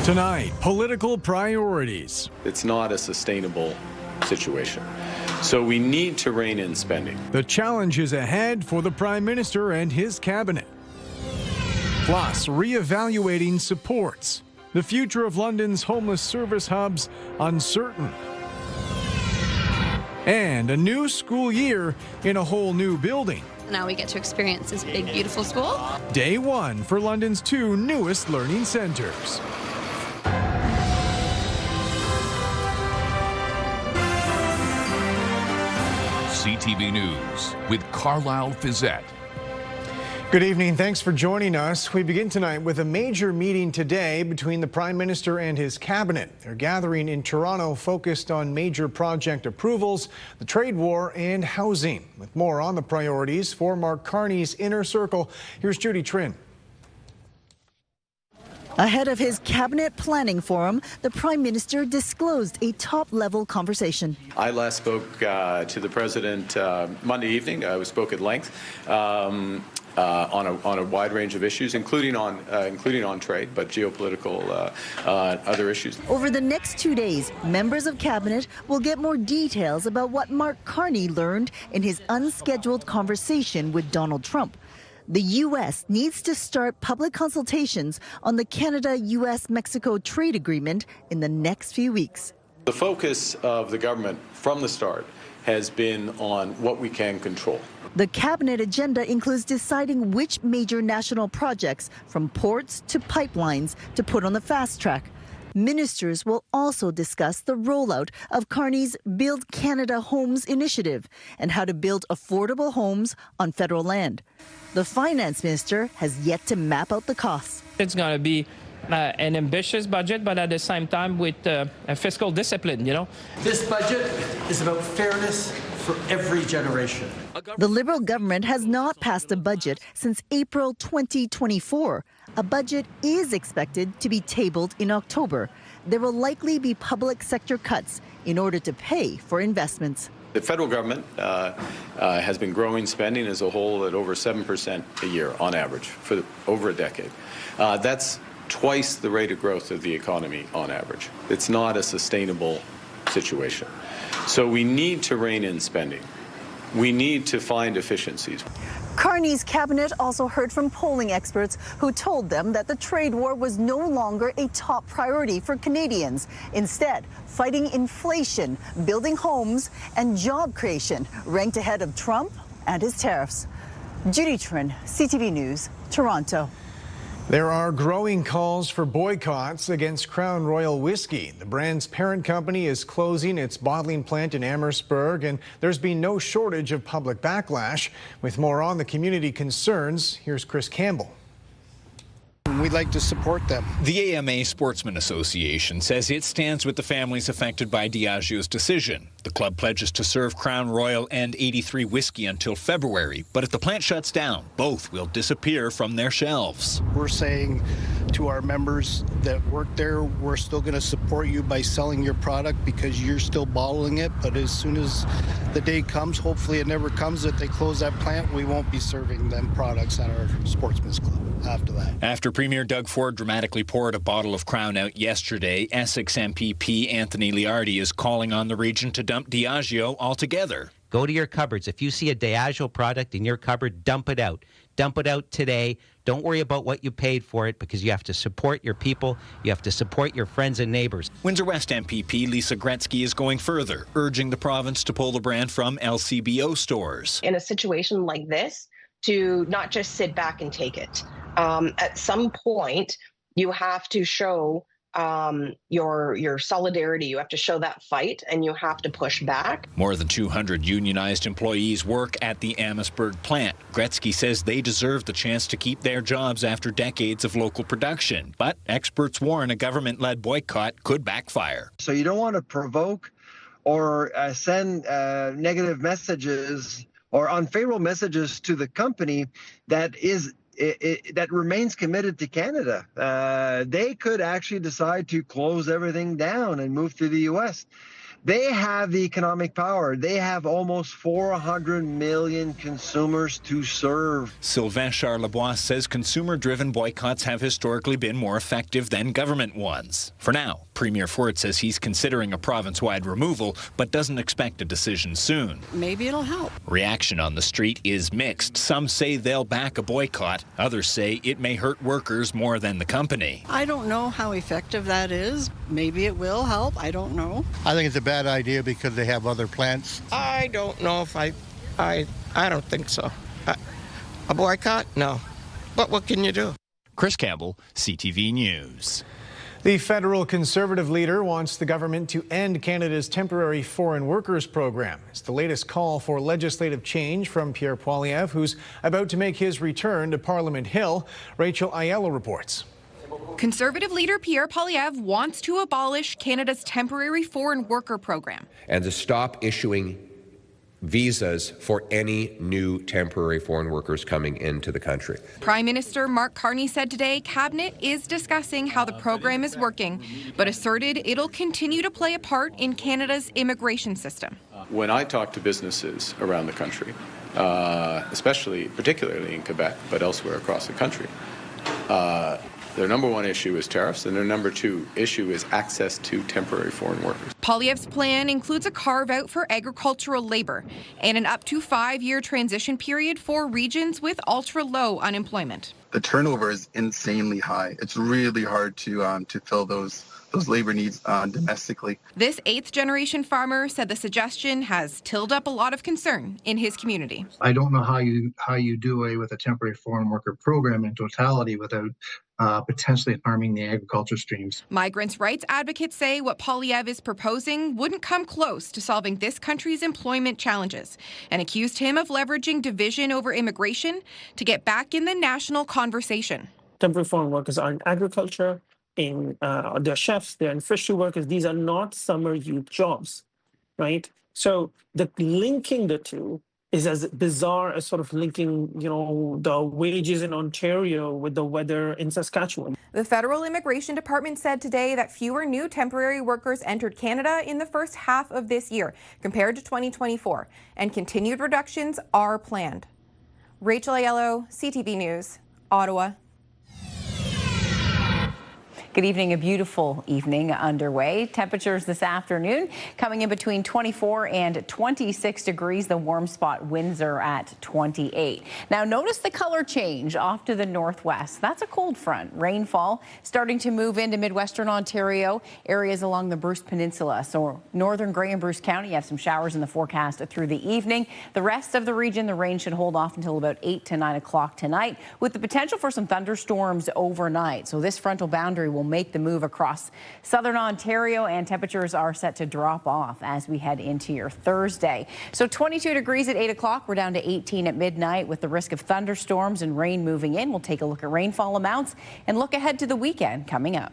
Tonight, political priorities. It's not a sustainable situation. So we need to rein in spending. The challenges ahead for the Prime Minister and his cabinet. Plus, re-evaluating supports. The future of London's homeless service hubs uncertain. And a new school year in a whole new building. Now we get to experience this big, beautiful school. Day one for London's two newest learning centres. CTV News with Carlyle Fiset. Good evening. Thanks for joining us. We begin tonight with a major meeting today between the Prime Minister and his cabinet. They're gathering in Toronto focused on major project approvals, the trade war and housing. With more on the priorities for Mark Carney's Inner Circle, here's Judy Trin. Ahead of his cabinet planning forum, the Prime Minister disclosed a top-level conversation. I last spoke to the President Monday evening. I spoke at length on a wide range of issues, including on trade, but geopolitical other issues. Over the next 2 days, members of cabinet will get more details about what Mark Carney learned in his unscheduled conversation with Donald Trump. The U.S. needs to start public consultations on the Canada-U.S.-Mexico trade agreement in the next few weeks. The focus of the government from the start has been on what we can control. The cabinet agenda includes deciding which major national projects, from ports to pipelines, to put on the fast track. Ministers will also discuss the rollout of Carney's Build Canada Homes initiative and how to build affordable homes on federal land. The finance minister has yet to map out the costs. It's going to be an ambitious budget, but at the same time with a fiscal discipline, you know. This budget is about fairness for every generation. The Liberal government has not passed a budget since April 2024. A budget is expected to be tabled in October. There will likely be public sector cuts in order to pay for investments. The federal government has been growing spending as a whole at over 7% a year on average for over a decade. That's twice the rate of growth of the economy on average. It's not a sustainable situation. So we need to rein in spending. We need to find efficiencies. Carney's cabinet also heard from polling experts who told them that the trade war was no longer a top priority for Canadians. Instead, fighting inflation, building homes, and job creation ranked ahead of Trump and his tariffs. Judy Trin, CTV News, Toronto. There are growing calls for boycotts against Crown Royal whiskey. The brand's parent company is closing its bottling plant in Amherstburg, and there's been no shortage of public backlash. With more on the community concerns, here's Chris Campbell. We'd like to support them. The AMA Sportsman Association says it stands with the families affected by Diageo's decision. The club pledges to serve Crown Royal and 83 whiskey until February, but if the plant shuts down, both will disappear from their shelves. We're saying to our members that work there, we're still going to support you by selling your product because you're still bottling it, but as soon as the day comes, hopefully it never comes, that they close that plant, we won't be serving them products at our Sportsman's Club after that. After Premier Doug Ford dramatically poured a bottle of Crown out yesterday, Essex MPP Anthony Liardi is calling on the region to dump Diageo altogether. Go to your cupboards. If you see a Diageo product in your cupboard, dump it out. Dump it out today. Don't worry about what you paid for it, because you have to support your people. You have to support your friends and neighbors. Windsor West MPP Lisa Gretzky is going further, urging the province to pull the brand from LCBO stores. In a situation like this, to not just sit back and take it. At some point, you have to show your solidarity. You have to show that fight, and you have to push back. More than 200 unionized employees work at the Amherstburg plant. Gretzky says they deserve the chance to keep their jobs after decades of local production. But experts warn a government-led boycott could backfire. So you don't want to provoke or send negative messages or unfavorable messages to the company that remains committed to Canada. They could actually decide to close everything down and move to the U.S. They have the economic power. They have almost 400 million consumers to serve. Sylvain Charlebois says consumer-driven boycotts have historically been more effective than government ones. For now, Premier Ford says he's considering a province-wide removal, but doesn't expect a decision soon. Maybe it'll help. Reaction on the street is mixed. Some say they'll back a boycott. Others say it may hurt workers more than the company. I don't know how effective that is. Maybe it will help. I don't know. I think it's a bad idea because they have other plants. I don't know if I don't think so. A boycott? No. But what can you do? Chris Campbell, CTV News. The federal Conservative leader wants the government to end Canada's temporary foreign workers program. It's the latest call for legislative change from Pierre Poilievre, who's about to make his return to Parliament Hill. Rachel Aiello reports. Conservative leader Pierre Poilievre wants to abolish Canada's temporary foreign worker program and to stop issuing visas for any new temporary foreign workers coming into the country. Prime Minister Mark Carney said today Cabinet is discussing how the program is working, but asserted it'll continue to play a part in Canada's immigration system. When I talk to businesses around the country, particularly in Quebec, but elsewhere across the country, their number one issue is tariffs, and their number two issue is access to temporary foreign workers. Poilievre's plan includes a carve-out for agricultural labor and an up to 5-year transition period for regions with ultra-low unemployment. The turnover is insanely high. It's really hard to fill those labor needs domestically. This 8th-generation farmer said the suggestion has tilled up a lot of concern in his community. I don't know how you do away with a temporary foreign worker program in totality without potentially harming the agriculture streams. Migrants' rights advocates say what Poilievre is proposing wouldn't come close to solving this country's employment challenges and accused him of leveraging division over immigration to get back in the national conversation. Temporary foreign workers are in agriculture, they're chefs, they're in fishery workers. These are not summer youth jobs, right? So linking the two is as bizarre as sort of linking, the wages in Ontario with the weather in Saskatchewan. The Federal Immigration Department said today that fewer new temporary workers entered Canada in the first half of this year compared to 2024, and continued reductions are planned. Rachel Aiello, CTV News, Ottawa. Good evening. A beautiful evening underway. Temperatures this afternoon coming in between 24 and 26 degrees. The warm spot Windsor at 28. Now notice the color change off to the northwest. That's a cold front. Rainfall starting to move into Midwestern Ontario, areas along the Bruce Peninsula. So northern Grey and Bruce County, you have some showers in the forecast through the evening. The rest of the region, the rain should hold off until about 8 to 9 o'clock tonight, with the potential for some thunderstorms overnight. So this frontal boundary will make the move across southern Ontario, and temperatures are set to drop off as we head into your Thursday. So 22 degrees at 8 o'clock. We're down to 18 at midnight with the risk of thunderstorms and rain moving in. We'll take a look at rainfall amounts and look ahead to the weekend coming up.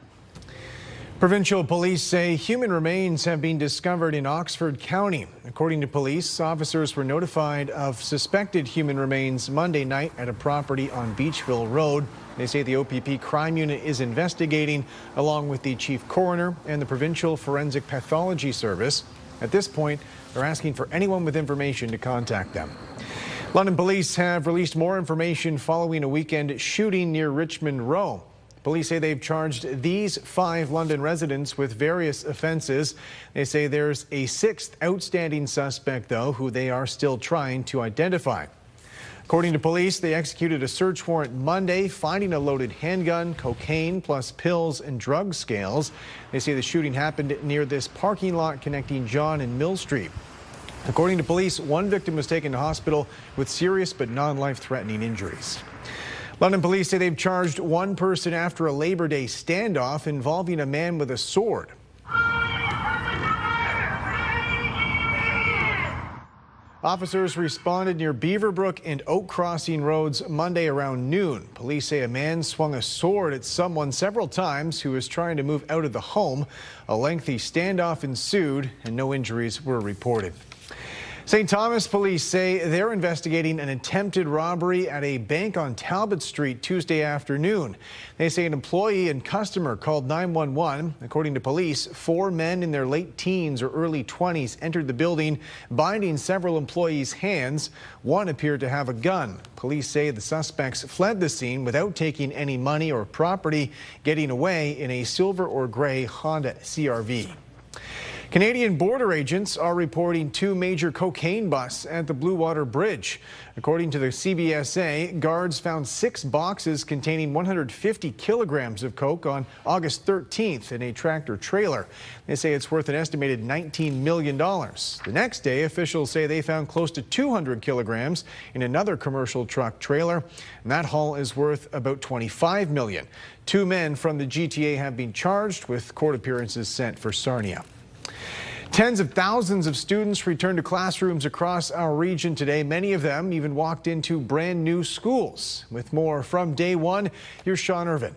Provincial police say human remains have been discovered in Oxford County. According to police, officers were notified of suspected human remains Monday night at a property on Beachville Road. They say the OPP crime unit is investigating, along with the chief coroner and the Provincial Forensic Pathology Service. At this point, they're asking for anyone with information to contact them. London police have released more information following a weekend shooting near Richmond Row. Police say they've charged these 5 London residents with various offenses. They say there's a 6th outstanding suspect, though, who they are still trying to identify. According to police, they executed a search warrant Monday, finding a loaded handgun, cocaine, plus pills and drug scales. They say the shooting happened near this parking lot connecting John and Mill Street. According to police, one victim was taken to hospital with serious but non-life-threatening injuries. London police say they've charged one person after a Labor Day standoff involving a man with a sword. Officers responded near Beaverbrook and Oak Crossing roads Monday around noon. Police say a man swung a sword at someone several times who was trying to move out of the home. A lengthy standoff ensued and no injuries were reported. St. Thomas police say they're investigating an attempted robbery at a bank on Talbot Street Tuesday afternoon. They say an employee and customer called 911. According to police, 4 men in their late teens or early 20s entered the building, binding several employees' hands. One appeared to have a gun. Police say the suspects fled the scene without taking any money or property, getting away in a silver or gray Honda CR-V. Canadian border agents are reporting 2 major cocaine busts at the Blue Water Bridge. According to the CBSA, guards found 6 boxes containing 150 kilograms of coke on August 13th in a tractor trailer. They say it's worth an estimated $19 million. The next day, officials say they found close to 200 kilograms in another commercial truck trailer, and that haul is worth about $25 million. 2 men from the GTA have been charged with court appearances set for Sarnia. Tens of thousands of students returned to classrooms across our region today. Many of them even walked into brand new schools. With more from day one, here's Sean Irvin.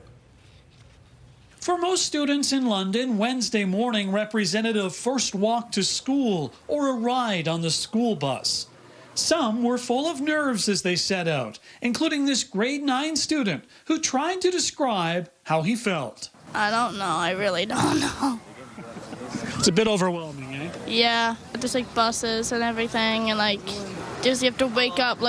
For most students in London, Wednesday morning represented a first walk to school or a ride on the school bus. Some were full of nerves as they set out, including this grade 9 student who tried to describe how he felt. I don't know. I really don't know. It's a bit overwhelming, eh? Yeah, there's like buses and everything, and just you have to wake up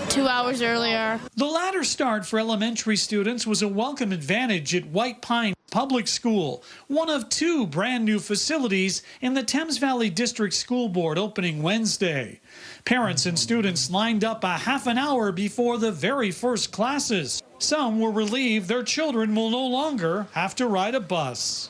2 hours earlier. The latter start for elementary students was a welcome advantage at White Pine Public School, one of 2 brand new facilities in the Thames Valley District School Board opening Wednesday. Parents and students lined up a half an hour before the very first classes. Some were relieved their children will no longer have to ride a bus.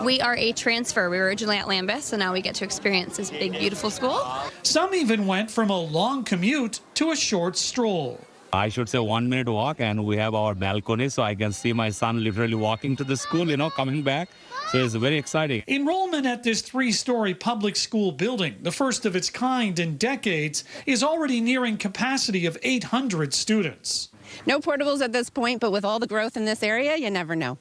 We are a transfer. We were originally at Lambeth, so now we get to experience this big, beautiful school. Some even went from a long commute to a short stroll. I should say 1 minute walk, and we have our balcony, so I can see my son literally walking to the school, coming back. So it's very exciting. Enrollment at this 3-story public school building, the first of its kind in decades, is already nearing capacity of 800 students. No portables at this point, but with all the growth in this area, you never know.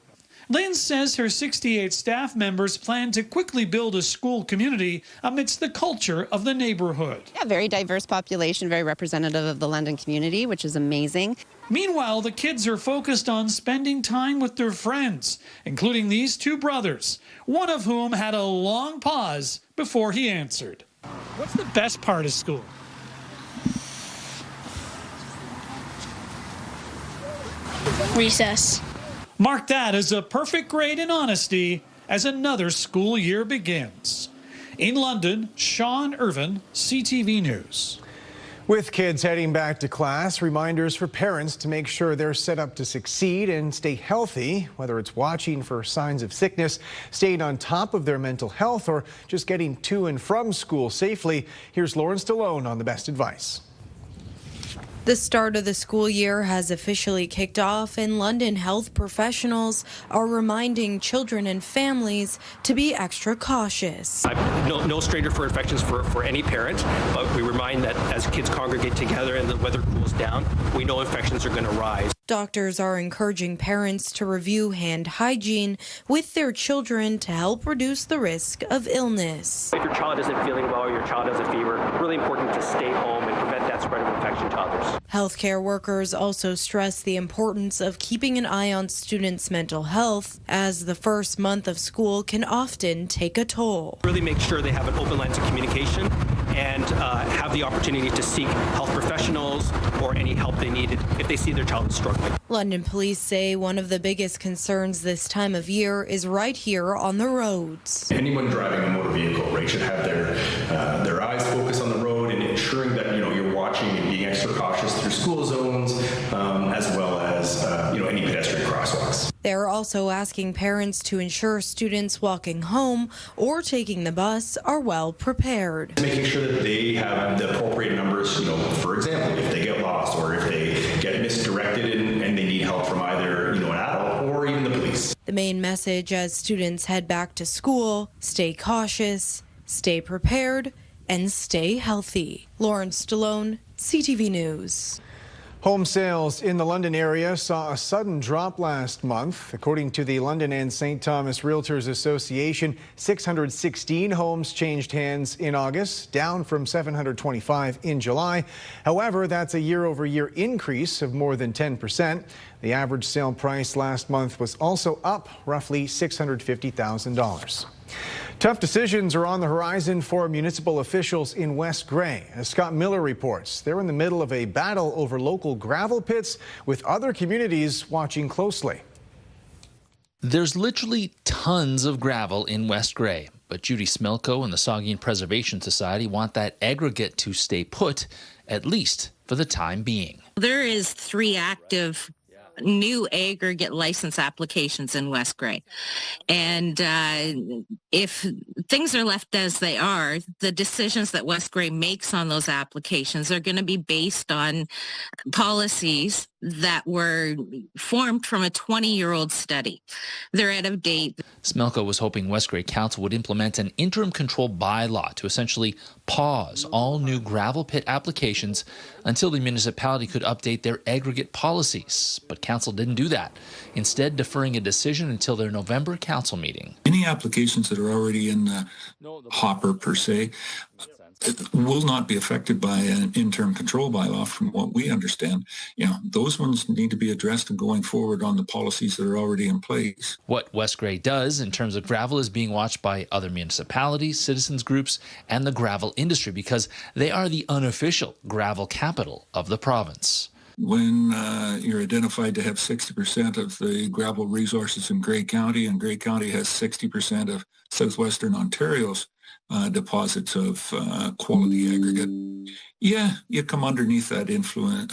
Lynn says her 68 staff members plan to quickly build a school community amidst the culture of the neighborhood. Yeah, very diverse population, very representative of the London community, which is amazing. Meanwhile, the kids are focused on spending time with their friends, including these 2 brothers, one of whom had a long pause before he answered. What's the best part of school? Recess. Mark that as a perfect grade in honesty as another school year begins. In London, Sean Irvin, CTV News. With kids heading back to class, reminders for parents to make sure they're set up to succeed and stay healthy, whether it's watching for signs of sickness, staying on top of their mental health, or just getting to and from school safely. Here's Lauren Stallone on the best advice. The start of the school year has officially kicked off, and London health professionals are reminding children and families to be extra cautious. I'm no stranger for infections for any parent, but we remind that as kids congregate together and the weather cools down, we know infections are going to rise. Doctors are encouraging parents to review hand hygiene with their children to help reduce the risk of illness. If your child isn't feeling well or your child has a fever, it's really important to stay home and prevent that spread of infection to others. Healthcare workers also stress the importance of keeping an eye on students' mental health, as the first month of school can often take a toll. Really make sure they have an open lines of communication and have the opportunity to seek health professionals or any help they need if they see their child is struggling. London police say one of the biggest concerns this time of year is right here on the roads. Anyone driving a motor vehicle, right, should have their eyes focused on the road and ensuring that you're watching and being extra cautious through school zones, as well as any pedestrian crosswalks. They're also asking parents to ensure students walking home or taking the bus are well prepared. Making sure that they have the appropriate numbers, for example, if they get lost or if they get misdirected and they need help from either, an adult or even the police. The main message as students head back to school: stay cautious, stay prepared, and stay healthy. Lauren Stallone, CTV News. Home sales in the London area saw a sudden drop last month. According to the London and St. Thomas Realtors Association, 616 homes changed hands in August, down from 725 in July. However, that's a year-over-year increase of more than 10%. The average sale price last month was also up roughly $650,000. Tough decisions are on the horizon for municipal officials in West Grey. As Scott Miller reports, they're in the middle of a battle over local gravel pits, with other communities watching closely. There's literally tons of gravel in West Grey, but Judy Smelko and the Saugeen Preservation Society want that aggregate to stay put, at least for the time being. There is 3 active new aggregate license applications in West Grey. And if things are left as they are, the decisions that West Grey makes on those applications are going to be based on policies that were formed from a 20-year-old study. They're out of date. Smelko was hoping West Grey Council would implement an interim control bylaw to essentially pause all new gravel pit applications until the municipality could update their aggregate policies. But council didn't do that, instead deferring a decision until their November council meeting. Any applications that are already in the hopper, per se, will not be affected by an interim control bylaw from what we understand. Those ones need to be addressed and going forward on the policies that are already in place. What West Grey does in terms of gravel is being watched by other municipalities, citizens groups, and the gravel industry because they are the unofficial gravel capital of the province. When you're identified to have 60% of the gravel resources in Grey County, and Grey County has 60% of southwestern Ontario's deposits of quality aggregate, you come underneath that influence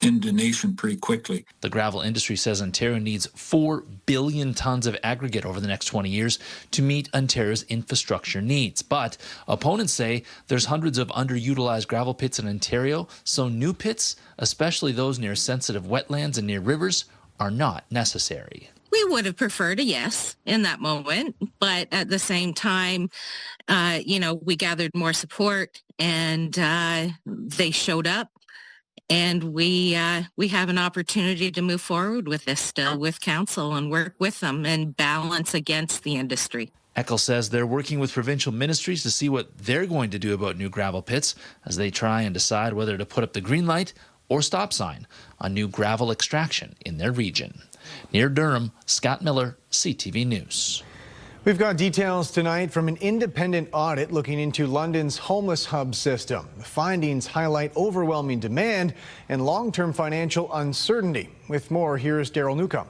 inundation pretty quickly. The gravel industry says Ontario needs 4 billion tons of aggregate over the next 20 years to meet Ontario's infrastructure needs. But opponents say there's hundreds of underutilized gravel pits in Ontario, so new pits, especially those near sensitive wetlands and near rivers, are not necessary. We would have preferred a yes in that moment, but at the same time, we gathered more support and they showed up. And we have an opportunity to move forward with this still with council and work with them and balance against the industry. Eckel says they're working with provincial ministries to see what they're going to do about new gravel pits as they try and decide whether to put up the green light or stop sign on new gravel extraction in their region. Near Durham, Scott Miller, CTV News. We've got details tonight from an independent audit looking into London's homeless hub system. The findings highlight overwhelming demand and long-term financial uncertainty. With more, here's Daryl Newcomb.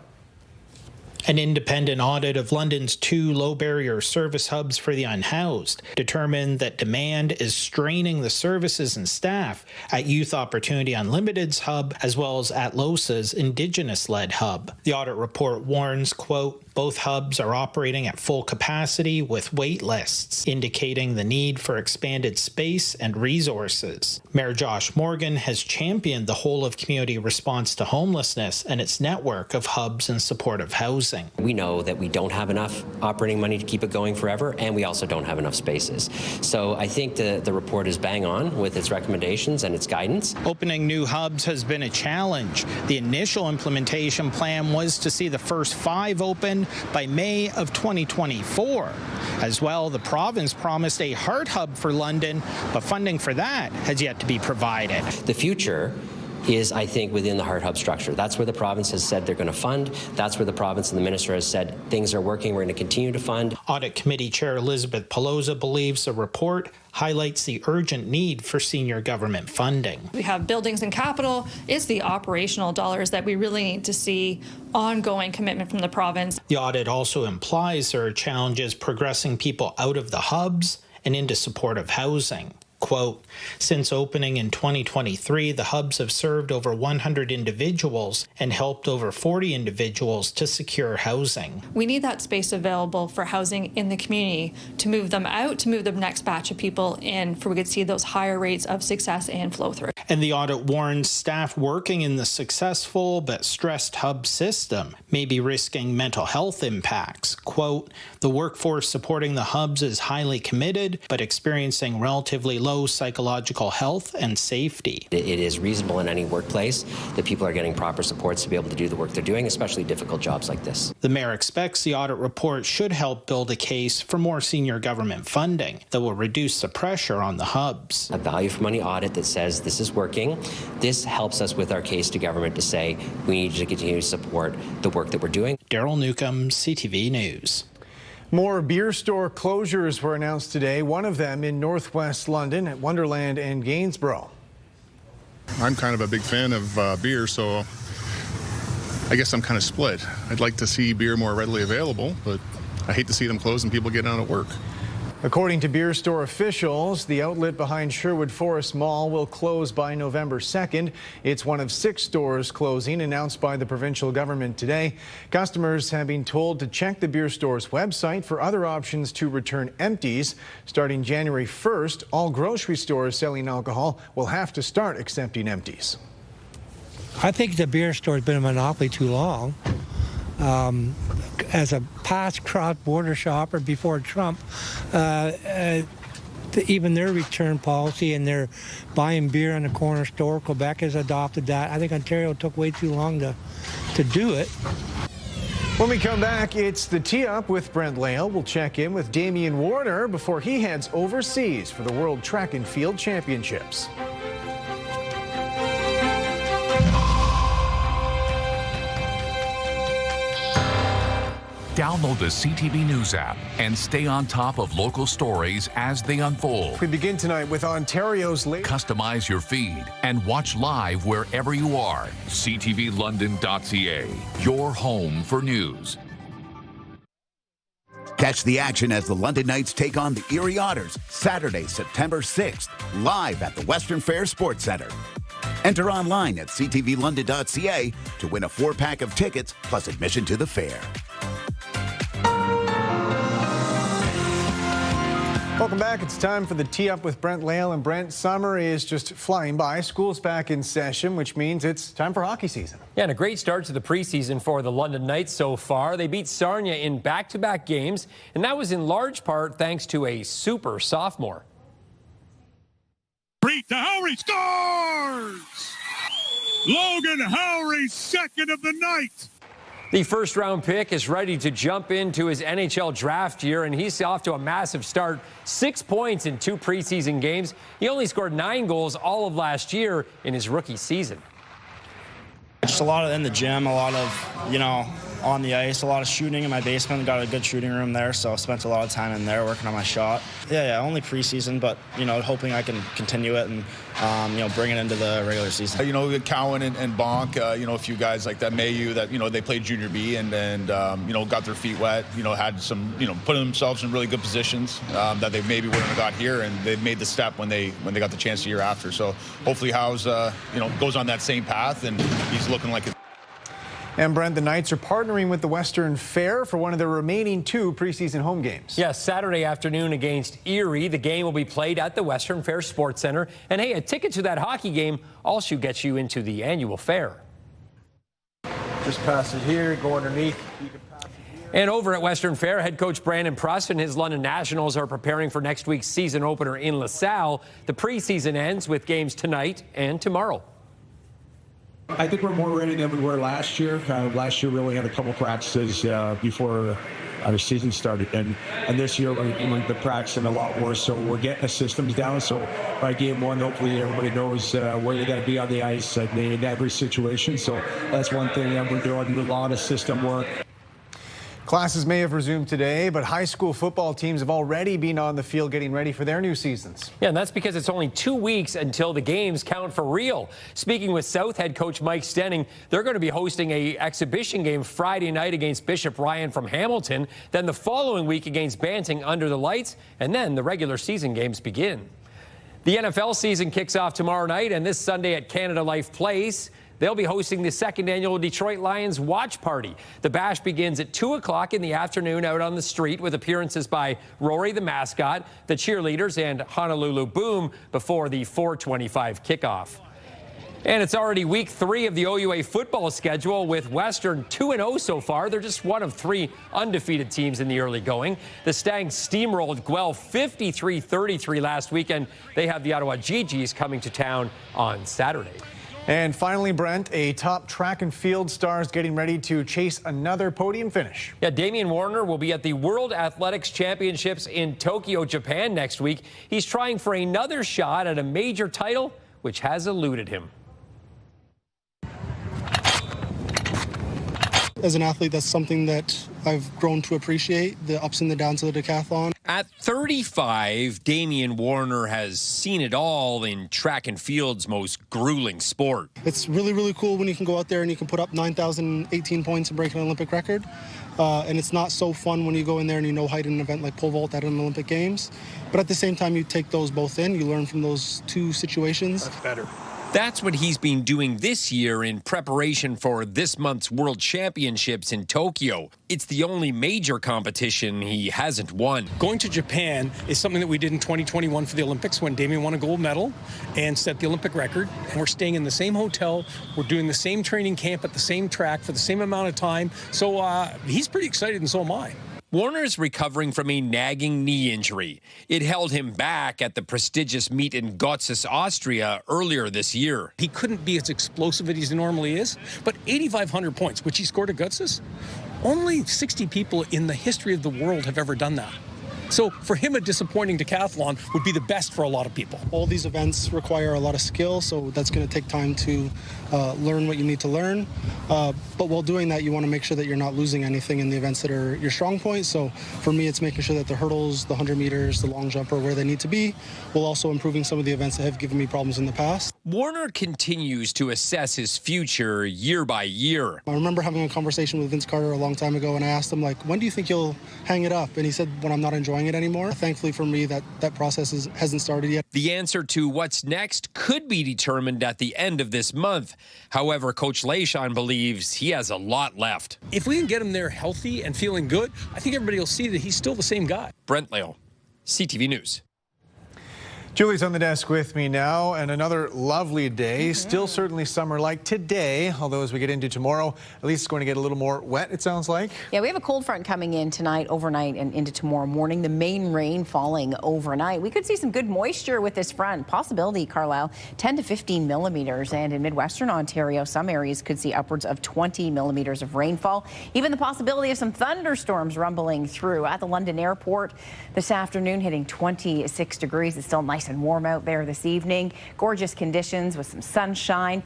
An independent audit of London's 2 low-barrier service hubs for the unhoused determined that demand is straining the services and staff at Youth Opportunity Unlimited's hub as well as at LOSA's Indigenous-led hub. The audit report warns, quote, both hubs are operating at full capacity with wait lists, indicating the need for expanded space and resources. Mayor Josh Morgan has championed the whole-of-community response to homelessness and its network of hubs and supportive housing. We know that we don't have enough operating money to keep it going forever, and we also don't have enough spaces. So I think the report is bang on with its recommendations and its guidance. Opening new hubs has been a challenge. The initial implementation plan was to see the first 5 open by May of 2024. As well, the province promised a heart hub for London, but funding for that has yet to be provided. The future is, I think, within the heart hub structure. That's where the province has said they're going to fund. That's where the province and the minister has said things are working. We're going to continue to fund. Audit Committee Chair Elizabeth Pelosa believes the report highlights the urgent need for senior government funding. We have buildings and capital. It's the operational dollars that we really need to see ongoing commitment from the province. The audit also implies there are challenges progressing people out of the hubs and into supportive housing. Quote, since opening in 2023, the hubs have served over 100 individuals and helped over 40 individuals to secure housing. We need that space available for housing in the community to move them out, to move the next batch of people in, for we could see those higher rates of success and flow through. And the audit warns staff working in the successful but stressed hub system may be risking mental health impacts. Quote, the workforce supporting the hubs is highly committed but experiencing relatively low low psychological health and safety. It is reasonable in any workplace that people are getting proper supports to be able to do the work they're doing, especially difficult jobs like this. The mayor expects the audit report should help build a case for more senior government funding that will reduce the pressure on the hubs. A value for money audit that says this is working. This helps us with our case to government to say we need to continue to support the work that we're doing. Daryl Newcomb, CTV News. More beer store closures were announced today, one of them in northwest London at Wonderland and Gainsborough. I'm kind of a big fan of beer, so I guess I'm kind of split. I'd like to see beer more readily available, but I hate to see them close and people get out at work. According to beer store officials, the outlet behind Sherwood Forest Mall will close by November 2nd. It's one of 6 stores closing announced by the provincial government today. Customers have been told to check the beer store's website for other options to return empties. Starting January 1st, all grocery stores selling alcohol will have to start accepting empties. I think the beer store has been a monopoly too long. As a past cross-border shopper before Trump, even their return policy and their buying beer in the corner store, Quebec has adopted that. I think Ontario took way too long to do it. When we come back, it's the Tee Up with Brent Lail. We'll check in with Damian Warner before he heads overseas for the World Track and Field Championships. Download the CTV News app and stay on top of local stories as they unfold. We begin tonight with Ontario's latest. Customize your feed and watch live wherever you are. CTVLondon.ca, your home for news. Catch the action as the London Knights take on the Erie Otters Saturday, September 6th, live at the Western Fair Sports Centre. Enter online at ctvlondon.ca to win a 4-pack of tickets plus admission to the fair. Welcome back. It's time for the Tee Up with Brent Lail. And Brent, summer is just flying by. School's back in session, which means it's time for hockey season. Yeah, and a great start to the preseason for the London Knights so far. They beat Sarnia in back-to-back games, and that was in large part thanks to a super sophomore. Reed to Howry, scores! Logan Howry, second of the night. The first-round pick is ready to jump into his NHL draft year, and he's off to a massive start. 6 points in 2 preseason games. He only scored 9 goals all of last year in his rookie season. Just a lot of in the gym, a lot of, on the ice, a lot of shooting in my basement. Got a good shooting room there, so I spent a lot of time in there working on my shot. Yeah, only preseason, but, hoping I can continue it and, bring it into the regular season. Cowan and Bonk, a few guys like that, Mayu, that, they played junior B and got their feet wet, had some, put themselves in really good positions that they maybe wouldn't have got here, and they made the step when they got the chance the year after. So hopefully Howe's, goes on that same path, and he's looking like it. And Brent, the Knights are partnering with the Western Fair for one of their remaining 2 preseason home games. Yes, Saturday afternoon against Erie. The game will be played at the Western Fair Sports Centre. And hey, a ticket to that hockey game also gets you into the annual fair. Just pass it here, go underneath. And over at Western Fair, head coach Brandon Pruss and his London Nationals are preparing for next week's season opener in LaSalle. The preseason ends with games tonight and tomorrow. I think we're more ready than we were last year. Last year we only had a couple practices before our season started, and this year we're practicing a lot more. So we're getting the systems down. So by game 1, hopefully everybody knows where they got to be on the ice in every situation. So that's one thing that we're doing, a lot of system work. Classes may have resumed today, but high school football teams have already been on the field getting ready for their new seasons. Yeah, and that's because it's only 2 weeks until the games count for real. Speaking with South head coach Mike Stenning, they're going to be hosting an exhibition game Friday night against Bishop Ryan from Hamilton, then the following week against Banting under the lights, and then the regular season games begin. The NFL season kicks off tomorrow night and this Sunday at Canada Life Place. They'll be hosting the 2nd annual Detroit Lions Watch Party. The bash begins at 2 o'clock in the afternoon out on the street with appearances by Rory the mascot, the cheerleaders, and Honolulu Boom before the 4:25 kickoff. And it's already week 3 of the OUA football schedule, with Western 2-0 so far. They're just one of 3 undefeated teams in the early going. The Stangs steamrolled Guelph 53-33 last weekend. They have the Ottawa GGs coming to town on Saturday. And finally, Brent, a top track and field star is getting ready to chase another podium finish. Yeah, Damian Warner will be at the World Athletics Championships in Tokyo, Japan next week. He's trying for another shot at a major title, which has eluded him. As an athlete, that's something that I've grown to appreciate, the ups and the downs of the decathlon. At 35, Damian Warner has seen it all in track and field's most grueling sport. It's really, really cool when you can go out there and you can put up 9,018 points and break an Olympic record. And it's not so fun when you go in there and you know height in an event like pole vault at an Olympic Games. But at the same time, you take those both in. You learn from those two situations. That's better. That's what he's been doing this year in preparation for this month's World Championships in Tokyo. It's the only major competition he hasn't won. Going to Japan is something that we did in 2021 for the Olympics when Damian won a gold medal and set the Olympic record. And we're staying in the same hotel. We're doing the same training camp at the same track for the same amount of time. So he's pretty excited, and so am I. Warner's recovering from a nagging knee injury. It held him back at the prestigious meet in Gotsis, Austria earlier this year. He couldn't be as explosive as he normally is, but 8,500 points, which he scored at Gotsis, only 60 people in the history of the world have ever done that. So for him, a disappointing decathlon would be the best for a lot of people. All these events require a lot of skill, so that's going to take time to learn what you need to learn. But while doing that, you want to make sure that you're not losing anything in the events that are your strong points. So for me, it's making sure that the hurdles, the 100 meters, the long jump are where they need to be, while also improving some of the events that have given me problems in the past. Warner continues to assess his future year by year. I remember having a conversation with Vince Carter a long time ago, and I asked him, when do you think you'll hang it up? And he said, when I'm not enjoying it anymore. Thankfully for me, that process hasn't started yet. The answer to what's next could be determined at the end of this month. However, Coach Leishon believes he has a lot left. If we can get him there healthy and feeling good, I think everybody will see that he's still the same guy. Brent Leo, CTV News. Julie's on the desk with me now, and another lovely day. Still certainly summer-like today, although as we get into tomorrow, at least it's going to get a little more wet, it sounds like. Yeah, we have a cold front coming in tonight, overnight, and into tomorrow morning. The main rain falling overnight. We could see some good moisture with this front. Possibility, Carlyle, 10 to 15 millimeters. And in Midwestern Ontario, some areas could see upwards of 20 millimeters of rainfall. Even the possibility of some thunderstorms rumbling through at the London airport this afternoon, hitting 26 degrees. It's still nice and warm out there this evening. Gorgeous conditions with some sunshine.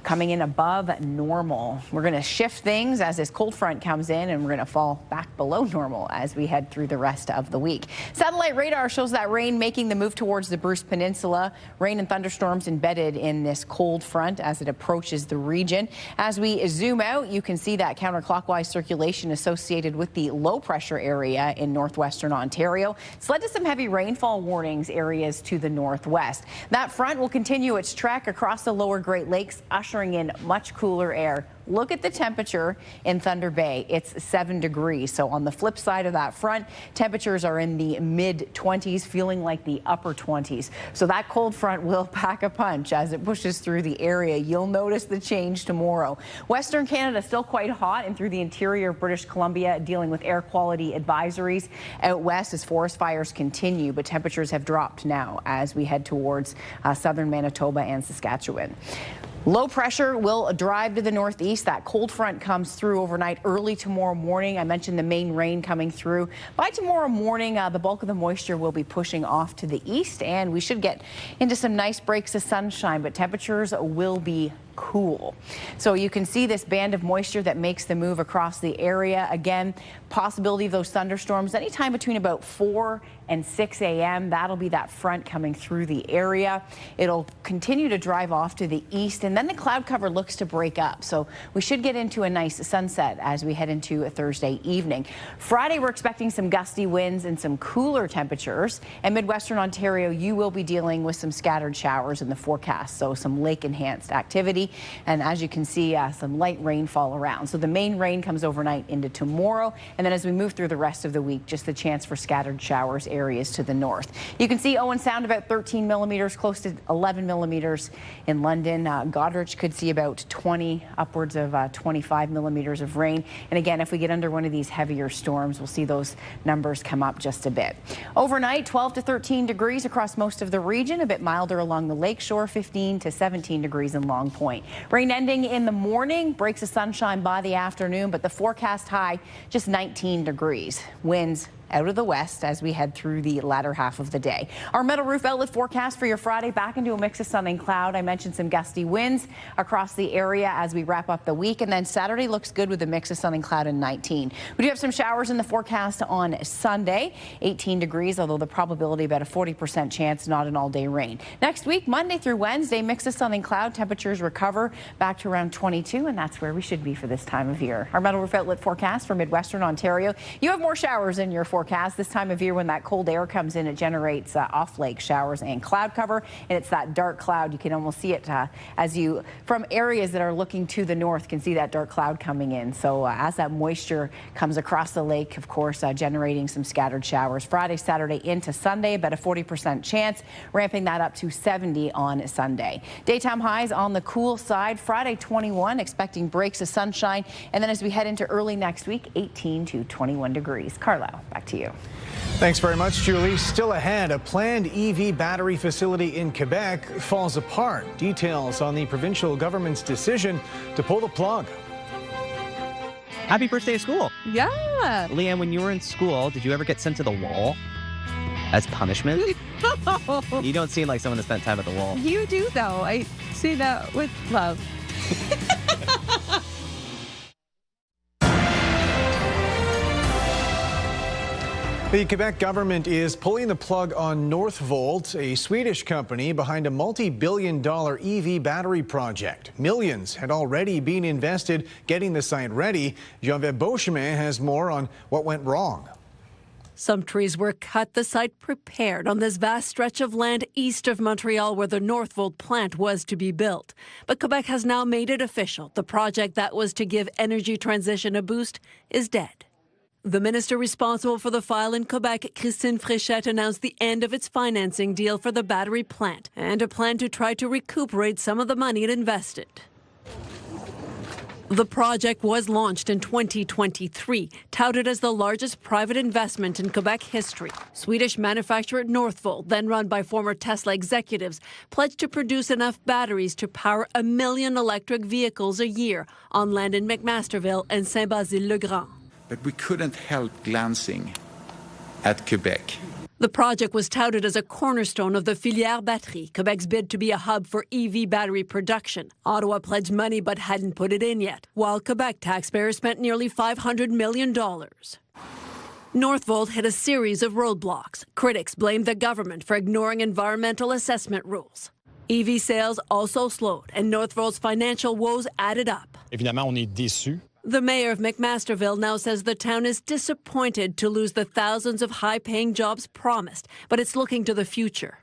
Coming in above normal. We're going to shift things as this cold front comes in, and we're going to fall back below normal as we head through the rest of the week. Satellite radar shows that rain making the move towards the Bruce Peninsula. Rain and thunderstorms embedded in this cold front as it approaches the region. As we zoom out, you can see that counterclockwise circulation associated with the low pressure area in northwestern Ontario. It's led to some heavy rainfall warnings areas to the northwest. That front will continue its trek across the lower Great Lakes, ushering in much cooler air. Look at the temperature in Thunder Bay. It's 7 degrees. So on the flip side of that front, temperatures are in the mid-20s, feeling like the upper 20s. So that cold front will pack a punch as it pushes through the area. You'll notice the change tomorrow. Western Canada still quite hot, and through the interior of British Columbia dealing with air quality advisories. Out west as forest fires continue, but temperatures have dropped now as we head towards southern Manitoba and Saskatchewan. Low pressure will drive to the northeast. That cold front comes through overnight, early tomorrow morning. I mentioned the main rain coming through. By tomorrow morning, the bulk of the moisture will be pushing off to the east, and we should get into some nice breaks of sunshine, but temperatures will be cool. So you can see this band of moisture that makes the move across the area. Again, possibility of those thunderstorms anytime between about 4 and 6 a.m. That'll be that front coming through the area. It'll continue to drive off to the east, and then the cloud cover looks to break up. So we should get into a nice sunset as we head into a Thursday evening. Friday, we're expecting some gusty winds and some cooler temperatures. And Midwestern Ontario, you will be dealing with some scattered showers in the forecast, so some lake-enhanced activity. activity. And as you can see, some light rainfall around. So the main rain comes overnight into tomorrow. And then as we move through the rest of the week, just the chance for scattered showers areas to the north. You can see Owen Sound about 13 millimeters, close to 11 millimeters in London. Goderich could see about 20, upwards of 25 millimeters of rain. And again, if we get under one of these heavier storms, we'll see those numbers come up just a bit. Overnight, 12 to 13 degrees across most of the region, a bit milder along the lakeshore, 15 to 17 degrees in Long Point. Rain ending in the morning, breaks of sunshine by the afternoon, but the forecast high just 19 degrees. Winds out of the west as we head through the latter half of the day. Our Metal Roof Outlet forecast for your Friday, back into a mix of sun and cloud. I mentioned some gusty winds across the area as we wrap up the week, and then Saturday looks good with a mix of sun and cloud and 19. We do have some showers in the forecast on Sunday, 18 degrees, although the probability about a 40% chance, not an all-day rain. Next week, Monday through Wednesday, mix of sun and cloud, temperatures recover back to around 22, and that's where we should be for this time of year. Our Metal Roof Outlet forecast for Midwestern Ontario. You have more showers in your forecast this time of year. When that cold air comes in, it generates off-lake showers and cloud cover, and it's that dark cloud. You can almost see it as you, from areas that are looking to the north, can see that dark cloud coming in. So as that moisture comes across the lake, of course, generating some scattered showers. Friday, Saturday into Sunday, about a 40% chance, ramping that up to 70 on Sunday. Daytime highs on the cool side. Friday, 21, expecting breaks of sunshine, and then as we head into early next week, 18 to 21 degrees. Carlyle, back to you. Thanks very much, Julie. Still ahead, a planned EV battery facility in Quebec falls apart. Details on the provincial government's decision to pull the plug. Happy first day of school. Yeah. Leanne, when you were in school, did you ever get sent to the wall as punishment? You don't seem like someone that spent time at the wall. You do, though. I say that with love. The Quebec government is pulling the plug on Northvolt, a Swedish company behind a multi-billion-dollar EV battery project. Millions had already been invested getting the site ready. Geneviève Beauchemin has more on what went wrong. Some trees were cut, the site prepared on this vast stretch of land east of Montreal where the Northvolt plant was to be built. But Quebec has now made it official. The project that was to give energy transition a boost is dead. The minister responsible for the file in Quebec, Christine Fiset, announced the end of its financing deal for the battery plant and a plan to try to recuperate some of the money it invested. The project was launched in 2023, touted as the largest private investment in Quebec history. Swedish manufacturer Northvolt, then run by former Tesla executives, pledged to produce enough batteries to power 1 million electric vehicles a year on land in McMasterville and Saint-Basile-le-Grand. But we couldn't help glancing at Quebec. The project was touted as a cornerstone of the Filière Batterie, Quebec's bid to be a hub for EV battery production. Ottawa pledged money but hadn't put it in yet, while Quebec taxpayers spent nearly $500 million. Northvolt hit a series of roadblocks. Critics blamed the government for ignoring environmental assessment rules. EV sales also slowed, and Northvolt's financial woes added up. Évidemment, on est déçus. The mayor of McMasterville now says the town is disappointed to lose the thousands of high-paying jobs promised, but it's looking to the future.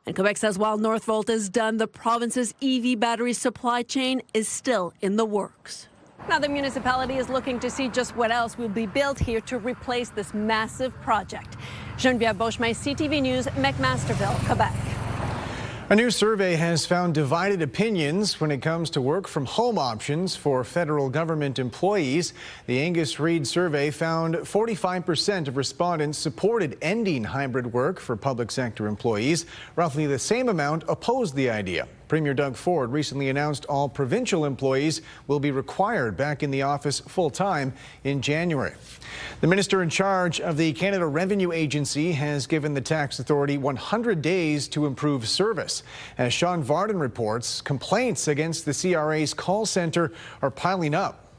And Quebec says while Northvolt is done, the province's EV battery supply chain is still in the works. Now the municipality is looking to see just what else will be built here to replace this massive project. Geneviève Beauchemin, CTV News, McMasterville, Quebec. A new survey has found divided opinions when it comes to work from home options for federal government employees. The Angus Reid survey found 45% of respondents supported ending hybrid work for public sector employees. Roughly the same amount opposed the idea. Premier Doug Ford recently announced all provincial employees will be required back in the office full-time in January. The minister in charge of the Canada Revenue Agency has given the tax authority 100 days to improve service. As Sean Varden reports, complaints against the CRA's call centre are piling up.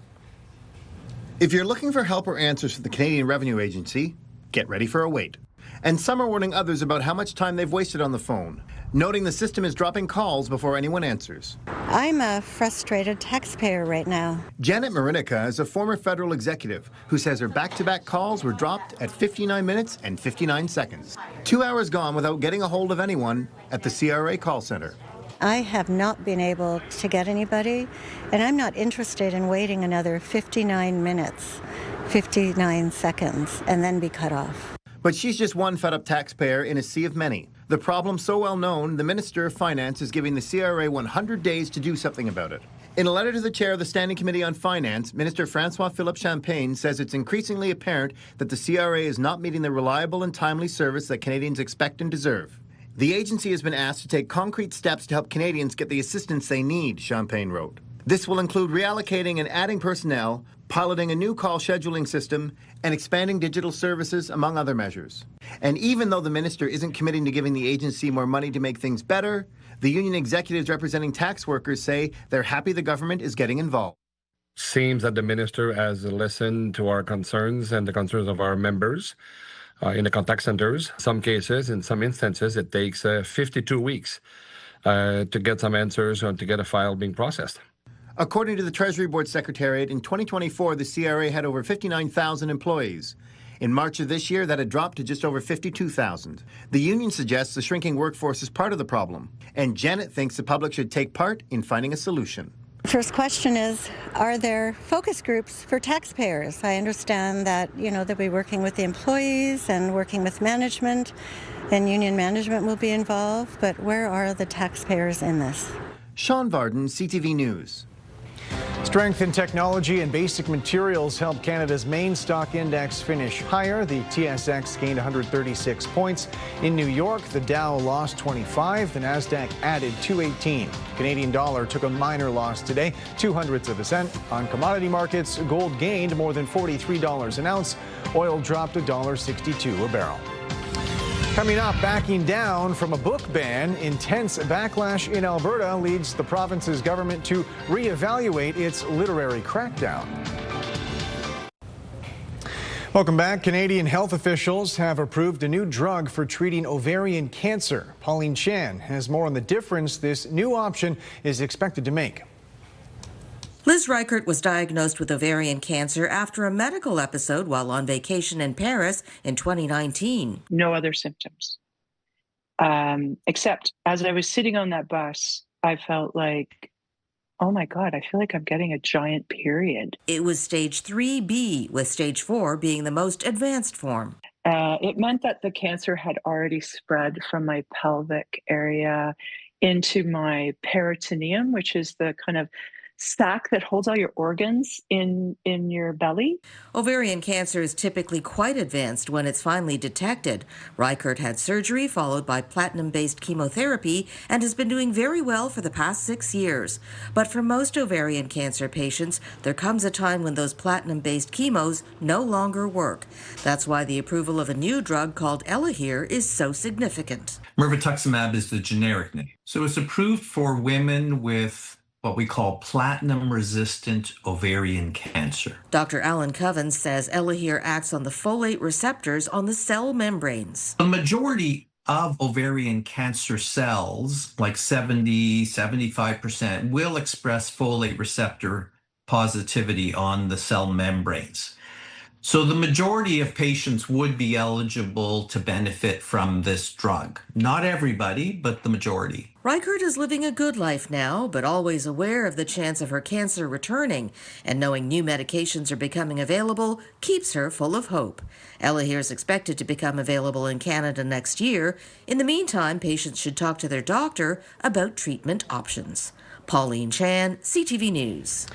If you're looking for help or answers from the Canadian Revenue Agency, get ready for a wait. And some are warning others about how much time they've wasted on the phone, noting the system is dropping calls before anyone answers. I'm a frustrated taxpayer right now. Janet Marinica is a former federal executive who says her back-to-back calls were dropped at 59 minutes and 59 seconds. 2 hours gone without getting a hold of anyone at the CRA call center. I have not been able to get anybody, and I'm not interested in waiting another 59 minutes, 59 seconds, and then be cut off. But she's just one fed-up taxpayer in a sea of many. The problem so well known, the Minister of Finance is giving the CRA 100 days to do something about it. In a letter to the chair of the Standing Committee on Finance, Minister Francois-Philippe Champagne says it's increasingly apparent that the CRA is not meeting the reliable and timely service that Canadians expect and deserve. The agency has been asked to take concrete steps to help Canadians get the assistance they need, Champagne wrote. This will include reallocating and adding personnel, piloting a new call scheduling system, and expanding digital services, among other measures. And even though the minister isn't committing to giving the agency more money to make things better, the union executives representing tax workers say they're happy the government is getting involved. Seems that the minister has listened to our concerns and the concerns of our members in the contact centers. Some cases, in some instances, it takes 52 weeks to get some answers or to get a file being processed. According to the Treasury Board Secretariat, in 2024, the CRA had over 59,000 employees. In March of this year, that had dropped to just over 52,000. The union suggests the shrinking workforce is part of the problem, and Janet thinks the public should take part in finding a solution. First question is, are there focus groups for taxpayers? I understand that, they'll be working with the employees and working with management, and union management will be involved, but where are the taxpayers in this? Sean Varden, CTV News. Strength in technology and basic materials helped Canada's main stock index finish higher. The TSX gained 136 points. In New York, the Dow lost 25. The Nasdaq added 218. Canadian dollar took a minor loss today, 0.02 of a cent. On commodity markets, gold gained more than $43 an ounce. Oil dropped $1.62 a barrel. Coming up, backing down from a book ban, intense backlash in Alberta leads the province's government to reevaluate its literary crackdown. Welcome back. Canadian health officials have approved a new drug for treating ovarian cancer. Pauline Chan has more on the difference this new option is expected to make. Liz Reichert was diagnosed with ovarian cancer after a medical episode while on vacation in Paris in 2019. No other symptoms. Except as I was sitting on that bus, I felt like, oh my God, I feel like I'm getting a giant period. It was stage 3B, with stage 4 being the most advanced form. It meant that the cancer had already spread from my pelvic area into my peritoneum, which is the kind of sac that holds all your organs in your belly. Ovarian cancer is typically quite advanced when it's finally detected. Reichert had surgery followed by platinum-based chemotherapy and has been doing very well for the past 6 years. But for most ovarian cancer patients, there comes a time when those platinum-based chemos no longer work. That's why the approval of a new drug called Elahere is so significant. Mirvetuximab is the generic name. So it's approved for women with what we call platinum-resistant ovarian cancer. Dr. Alan Covens says Elahere acts on the folate receptors on the cell membranes. The majority of ovarian cancer cells, like 70-75%, will express folate receptor positivity on the cell membranes. So the majority of patients would be eligible to benefit from this drug. Not everybody, but the majority. Reichert is living a good life now, but always aware of the chance of her cancer returning, and knowing new medications are becoming available keeps her full of hope. Elahere is expected to become available in Canada next year. In the meantime, patients should talk to their doctor about treatment options. Pauline Chan, CTV News.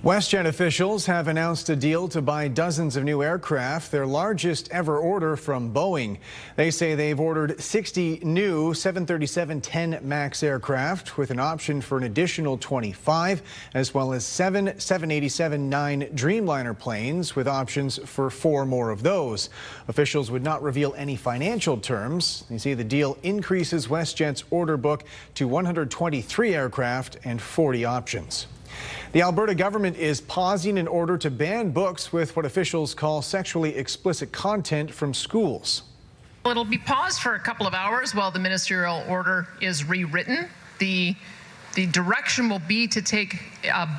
WestJet officials have announced a deal to buy dozens of new aircraft, their largest ever order from Boeing. They say they've ordered 60 new 737-10 MAX aircraft with an option for an additional 25, as well as 7 787-9 Dreamliner planes with options for 4 more of those. Officials would not reveal any financial terms. They say the deal increases WestJet's order book to 123 aircraft and 40 options. The Alberta government is pausing in order to ban books with what officials call sexually explicit content from schools. It'll be paused for a couple of hours while the ministerial order is rewritten. The direction will be to take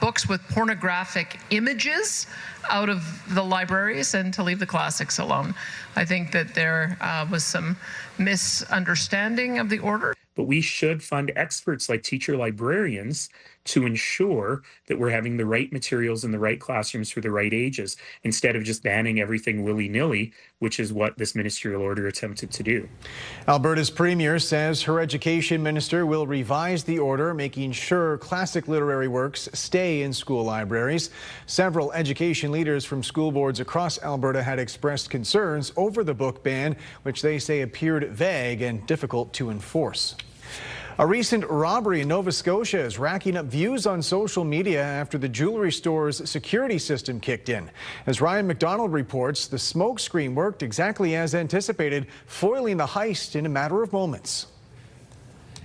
books with pornographic images out of the libraries and to leave the classics alone. I think that there was some misunderstanding of the order. but we should fund experts like teacher librarians to ensure that we're having the right materials in the right classrooms for the right ages, instead of just banning everything willy-nilly, which is what this ministerial order attempted to do. Alberta's premier says her education minister will revise the order, making sure classic literary works stay in school libraries. Several education leaders from school boards across Alberta had expressed concerns over the book ban, which they say appeared vague and difficult to enforce. A recent robbery in Nova Scotia is racking up views on social media after the jewelry store's security system kicked in. As Ryan McDonald reports, the smoke screen worked exactly as anticipated, foiling the heist in a matter of moments.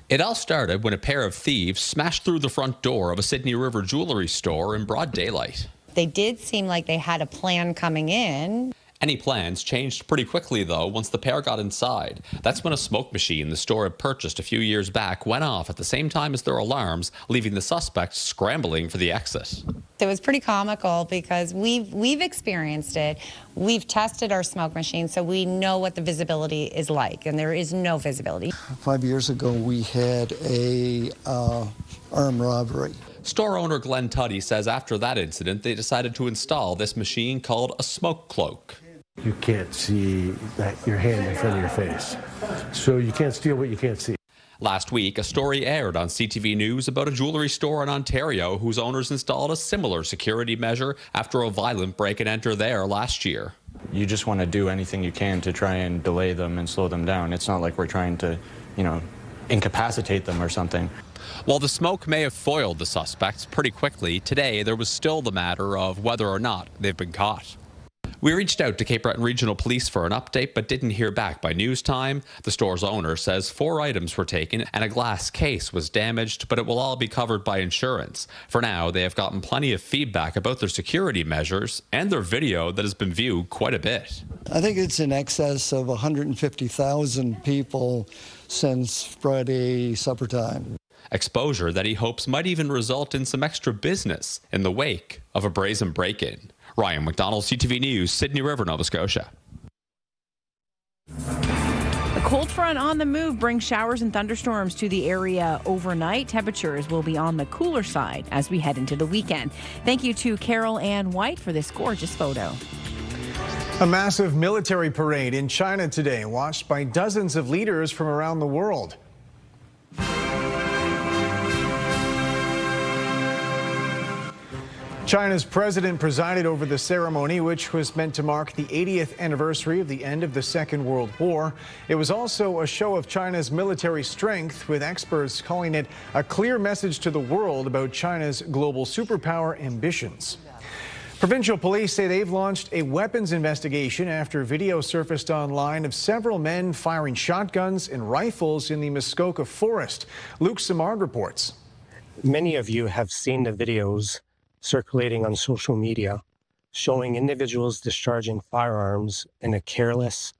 It all started when a pair of thieves smashed through the front door of a Sydney River jewelry store in broad daylight. They did seem like they had a plan coming in. Any plans changed pretty quickly, though, once the pair got inside. That's when a smoke machine the store had purchased a few years back went off at the same time as their alarms, leaving the suspects scrambling for the exit. It was pretty comical because we've experienced it. We've tested our smoke machine, so we know what the visibility is like, and there is no visibility. 5 years ago, we had a armed robbery. Store owner Glenn Tuddy says after that incident, they decided to install this machine called a smoke cloak. You can't see your hand in front of your face, so you can't steal what you can't see. Last week, a story aired on CTV News about a jewelry store in Ontario whose owners installed a similar security measure after a violent break-and-enter there last year. You just want to do anything you can to try and delay them and slow them down. It's not like we're trying to, incapacitate them or something. While the smoke may have foiled the suspects pretty quickly, today there was still the matter of whether or not they've been caught. We reached out to Cape Breton Regional Police for an update, but didn't hear back by news time. The store's owner says 4 items were taken and a glass case was damaged, but it will all be covered by insurance. For now, they have gotten plenty of feedback about their security measures and their video that has been viewed quite a bit. I think it's in excess of 150,000 people since Friday supper time. Exposure that he hopes might even result in some extra business in the wake of a brazen break-in. Ryan McDonald, CTV News, Sydney River, Nova Scotia. A cold front on the move brings showers and thunderstorms to the area overnight. Temperatures will be on the cooler side as we head into the weekend. Thank you to Carol Ann White for this gorgeous photo. A massive military parade in China today, watched by dozens of leaders from around the world. China's president presided over the ceremony, which was meant to mark the 80th anniversary of the end of the Second World War. It was also a show of China's military strength, with experts calling it a clear message to the world about China's global superpower ambitions. Provincial police say they've launched a weapons investigation after video surfaced online of several men firing shotguns and rifles in the Muskoka forest. Luke Simard reports. Many of you have seen the videos circulating on social media showing individuals discharging firearms in a careless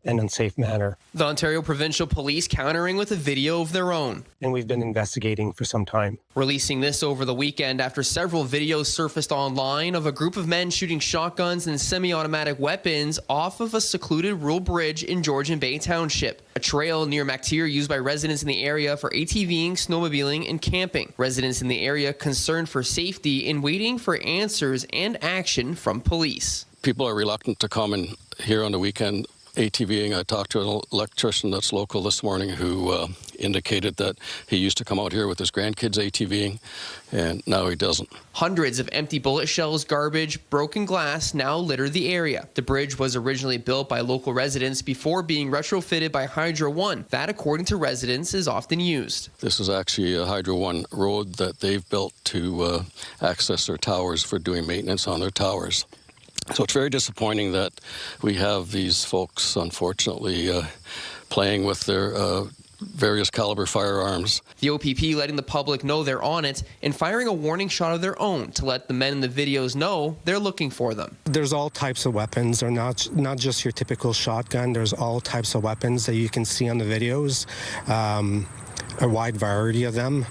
and unsafe manner. The Ontario Provincial Police countering with a video of their own. And we've been investigating for some time. Releasing this over the weekend after several videos surfaced online of a group of men shooting shotguns and semi-automatic weapons off of a secluded rural bridge in Georgian Bay Township, a trail near Mactier used by residents in the area for ATVing, snowmobiling, and camping. Residents in the area concerned for safety and waiting for answers and action from police. People are reluctant to come in here on the weekend ATVing. I talked to an electrician that's local this morning who indicated that he used to come out here with his grandkids ATVing, and now he doesn't. Hundreds of empty bullet shells, garbage, broken glass now litter the area. The bridge was originally built by local residents before being retrofitted by Hydro One. That, according to residents, is often used. This is actually a Hydro One road that they've built to access their towers for doing maintenance on their towers. So it's very disappointing that we have these folks, unfortunately, playing with their various caliber firearms. The OPP letting the public know they're on it and firing a warning shot of their own to let the men in the videos know they're looking for them. There's all types of weapons. They're not just your typical shotgun. There's all types of weapons that you can see on the videos. A wide variety of them.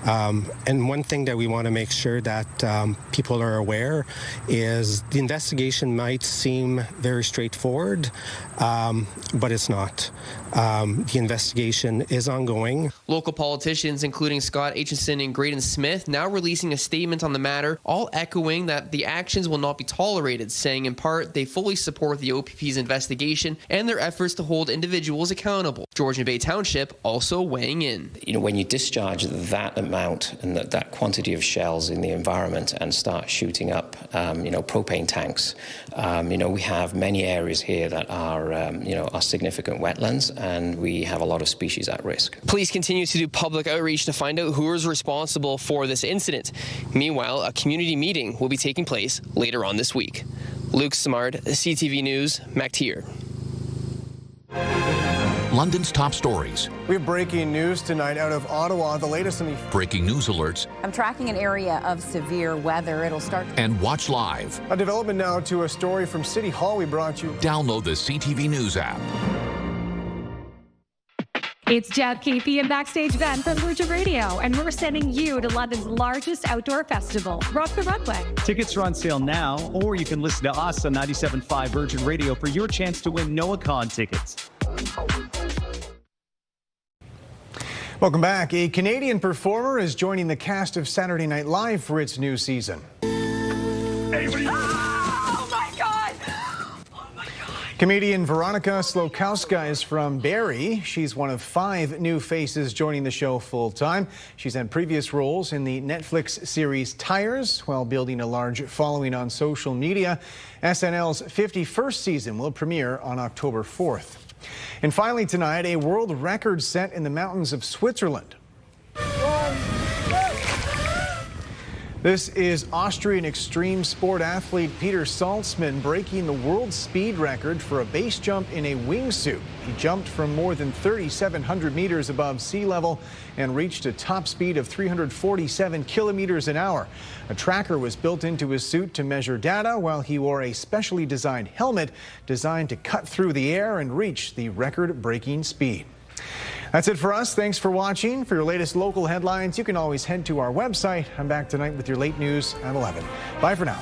And one thing that we want to make sure that people are aware is the investigation might seem very straightforward, but it's not. The investigation is ongoing. Local politicians, including Scott Aitchison and Graydon Smith, now releasing a statement on the matter, all echoing that the actions will not be tolerated, saying in part they fully support the OPP's investigation and their efforts to hold individuals accountable. Georgian Bay Township also weighing in. When you discharge that amount and that quantity of shells in the environment and start shooting up, propane tanks, we have many areas here that are significant wetlands, and we have a lot of species at risk. Police continue to do public outreach to find out who is responsible for this incident. Meanwhile, a community meeting will be taking place later on this week. Luke Simard, CTV News, MacTier. London's top stories. We have breaking news tonight out of Ottawa. The latest in the breaking news alerts. I'm tracking an area of severe weather. It'll start. And watch live. A development now to a story from City Hall we brought you. Download the CTV News app. It's Jeff, KP, and Backstage Ben from Virgin Radio, and we're sending you to London's largest outdoor festival, Rock the Runway. Tickets are on sale now, or you can listen to us on 97.5 Virgin Radio for your chance to win NoahCon tickets. Welcome back. A Canadian performer is joining the cast of Saturday Night Live for its new season. Oh my God! Comedian Veronica Slokowska is from Barrie. She's one of 5 new faces joining the show full-time. She's had previous roles in the Netflix series Tires while building a large following on social media. SNL's 51st season will premiere on October 4th. And finally tonight, a world record set in the mountains of Switzerland. This is Austrian extreme sport athlete Peter Salzman breaking the world speed record for a base jump in a wingsuit. He jumped from more than 3,700 meters above sea level and reached a top speed of 347 kilometers an hour. A tracker was built into his suit to measure data while he wore a specially designed helmet designed to cut through the air and reach the record-breaking speed. That's it for us. Thanks for watching. For your latest local headlines, you can always head to our website. I'm back tonight with your late news at 11. Bye for now.